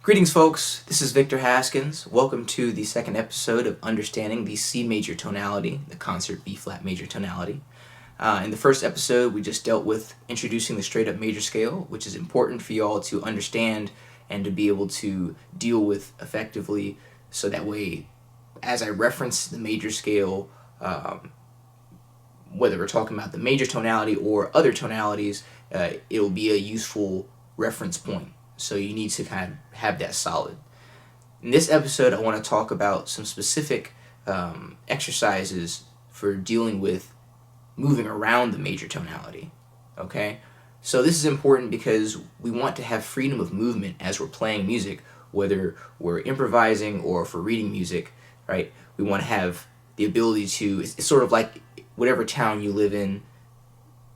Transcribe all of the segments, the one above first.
Greetings, folks. This is Victor Haskins. Welcome to the second episode of Understanding the C Major Tonality, the concert B-flat major tonality. In the first episode, we just dealt with introducing the straight-up major scale, which is important for you all to understand and to be able to deal with effectively, so that way, as I reference the major scale, whether we're talking about the major tonality or other tonalities, it'll be a useful reference point. So you need to kind of have that solid. In this episode, I want to talk about some specific exercises for dealing with moving around the major tonality. Okay? So this is important because we want to have freedom of movement as we're playing music, whether we're improvising or for reading music, right? We want to have the ability to, it's sort of like whatever town you live in,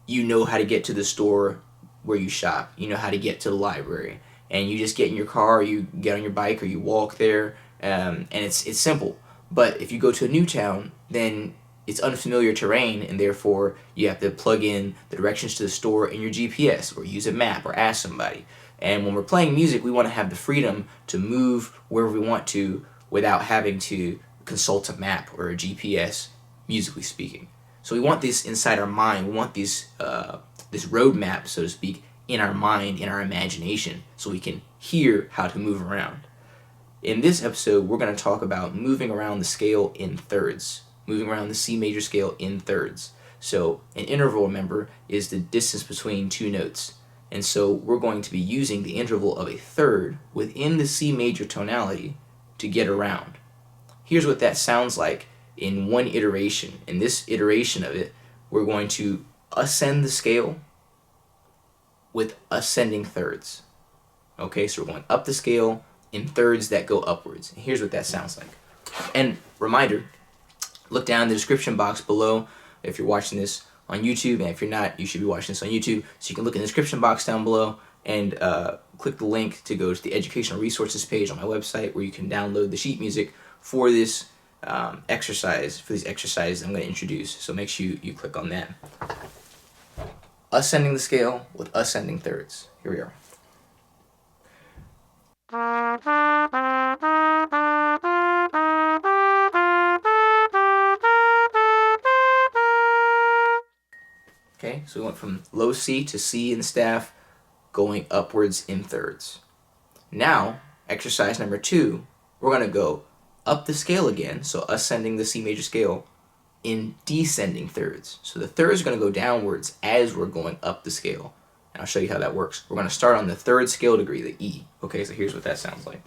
you know how to get to the store where you shop, you know how to get to the library, and you just get in your car, or you get on your bike, or you walk there, and it's simple. But if you go to a new town, then it's unfamiliar terrain, and therefore you have to plug in the directions to the store in your GPS, or use a map, or ask somebody. And when we're playing music, we want to have the freedom to move wherever we want to without having to consult a map or a GPS, musically speaking. So we want this inside our mind. We want this roadmap, so to speak, in our mind, in our imagination, so we can hear how to move around. In this episode, we're going to talk about moving around the scale in thirds, moving around the C major scale in thirds. So an interval, remember, is the distance between two notes. And so we're going to be using the interval of a third within the C major tonality to get around. Here's what that sounds like in one iteration. In this iteration of it, we're going to ascend the scale with ascending thirds. Okay, so we're going up the scale in thirds that go upwards. And here's what that sounds like. And reminder, look down in the description box below if you're watching this on YouTube, and if you're not, you should be watching this on YouTube. So you can look in the description box down below and click the link to go to the educational resources page on my website, where you can download the sheet music for this exercise, for these exercises I'm going to introduce. So make sure you click on that. Ascending the scale with ascending thirds. Here we are. Okay, so we went from low C to C in the staff, going upwards in thirds. Now, exercise number 2, we're going to go up the scale again, so ascending the C major scale, in descending thirds. So the thirds are going to go downwards as we're going up the scale. And I'll show you how that works. We're going to start on the third scale degree, the E. Okay, so here's what that sounds like.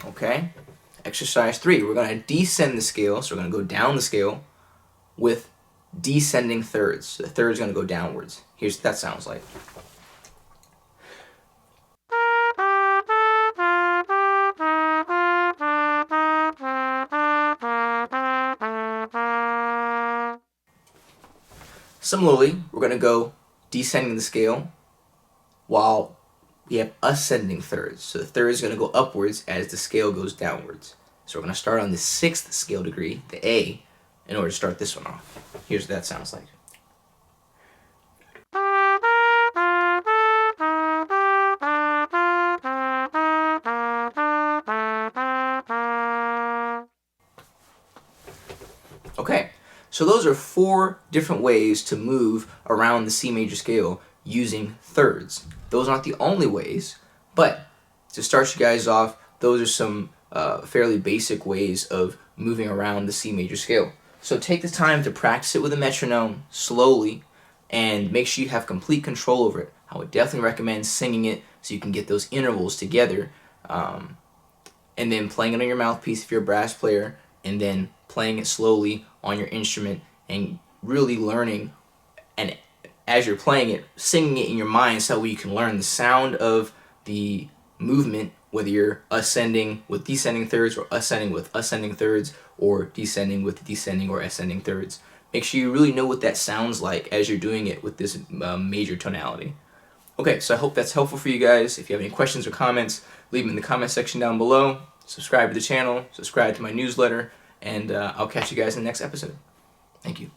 Okay, exercise 3, we're going to descend the scale, so we're going to go down the scale with descending thirds. So the third is going to go downwards. Here's what that sounds like. Similarly, we're going to go descending the scale while we have ascending thirds. So the third is going to go upwards as the scale goes downwards. So we're going to start on the 6th scale degree, the A, in order to start this one off. Here's what that sounds like. Okay, so those are 4 different ways to move around the C major scale using thirds. Those aren't the only ways, but to start you guys off, those are some fairly basic ways of moving around the C major scale. So take the time to practice it with a metronome slowly, and make sure you have complete control over it. I would definitely recommend singing it so you can get those intervals together, and then playing it on your mouthpiece if you're a brass player, and then playing it slowly on your instrument, and really learning, and as you're playing it, singing it in your mind, so you can learn the sound of the movement, whether you're ascending with descending thirds, or ascending with ascending thirds, or descending with descending or ascending thirds. Make sure you really know what that sounds like as you're doing it with this major tonality. Okay, so I hope that's helpful for you guys. If you have any questions or comments, leave them in the comment section down below. subscribe to the channel, subscribe to my newsletter, and I'll catch you guys in the next episode. Thank you.